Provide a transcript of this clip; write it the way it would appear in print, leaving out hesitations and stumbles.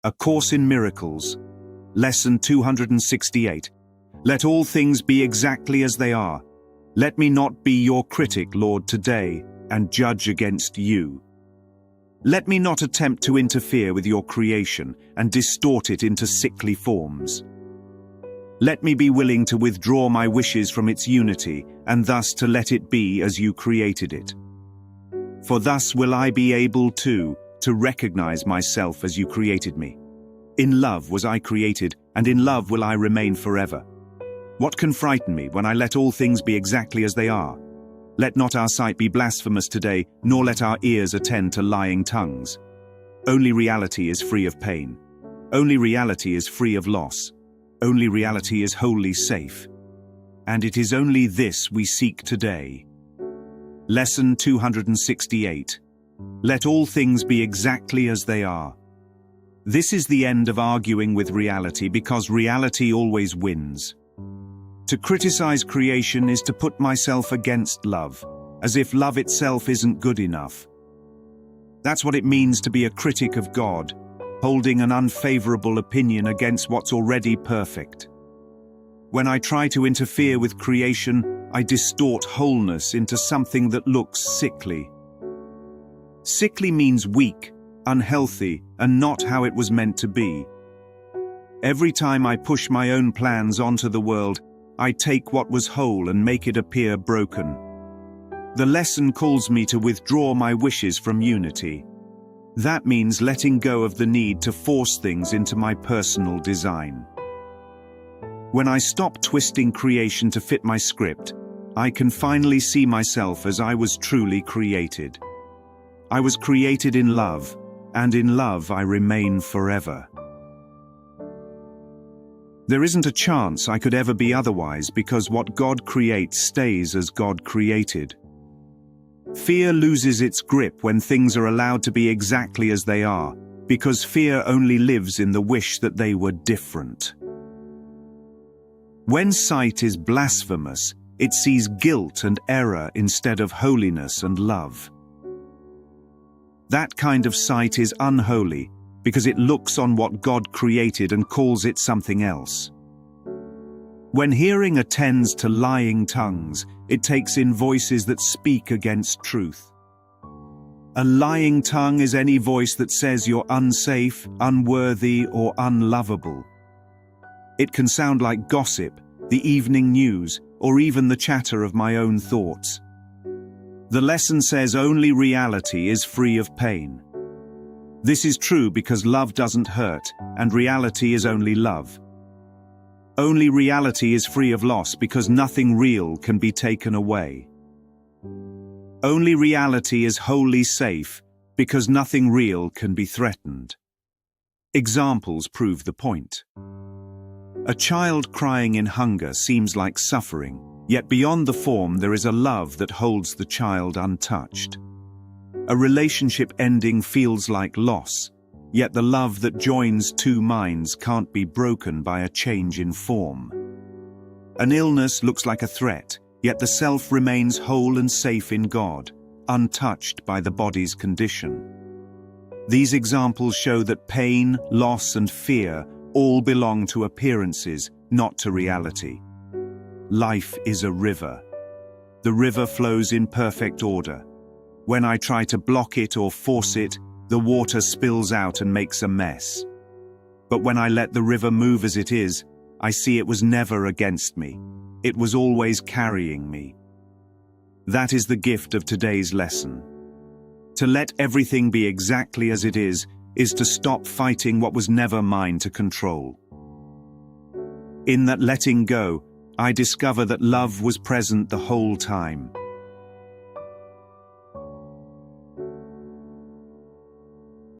A Course in Miracles. Lesson 268. Let all things be exactly as they are. Let me not be your critic, Lord, today, and judge against you. Let me not attempt to interfere with your creation and distort it into sickly forms. Let me be willing to withdraw my wishes from its unity, and thus to let it be as you created it. For thus will I be able to recognize myself as you created me. In love was I created, and in love will I remain forever. What can frighten me when I let all things be exactly as they are? Let not our sight be blasphemous today, nor let our ears attend to lying tongues. Only reality is free of pain. Only reality is free of loss. Only reality is wholly safe. And it is only this we seek today. Lesson 268. Let all things be exactly as they are. This is the end of arguing with reality, because reality always wins. To criticize creation is to put myself against love, as if love itself isn't good enough. That's what it means to be a critic of God, holding an unfavorable opinion against what's already perfect. When I try to interfere with creation, I distort wholeness into something that looks sickly. Sickly means weak, unhealthy, and not how it was meant to be. Every time I push my own plans onto the world, I take what was whole and make it appear broken. The lesson calls me to withdraw my wishes from unity. That means letting go of the need to force things into my personal design. When I stop twisting creation to fit my script, I can finally see myself as I was truly created. I was created in love, and in love I remain forever. There isn't a chance I could ever be otherwise, because what God creates stays as God created. Fear loses its grip when things are allowed to be exactly as they are, because fear only lives in the wish that they were different. When sight is blasphemous, it sees guilt and error instead of holiness and love. That kind of sight is unholy, because it looks on what God created and calls it something else. When hearing attends to lying tongues, it takes in voices that speak against truth. A lying tongue is any voice that says you're unsafe, unworthy, or unlovable. It can sound like gossip, the evening news, or even the chatter of my own thoughts. The lesson says only reality is free of pain. This is true because love doesn't hurt, and reality is only love. Only reality is free of loss, because nothing real can be taken away. Only reality is wholly safe, because nothing real can be threatened. Examples prove the point. A child crying in hunger seems like suffering, yet beyond the form there is a love that holds the child untouched. A relationship ending feels like loss, yet the love that joins two minds can't be broken by a change in form. An illness looks like a threat, yet the self remains whole and safe in God, untouched by the body's condition. These examples show that pain, loss, and fear all belong to appearances, not to reality. Life is a river. The river flows in perfect order. When I try to block it or force it, the water spills out and makes a mess. But when I let the river move as it is, I see it was never against me. It was always carrying me. That is the gift of today's lesson. To let everything be exactly as it is to stop fighting what was never mine to control. In that letting go, I discover that love was present the whole time.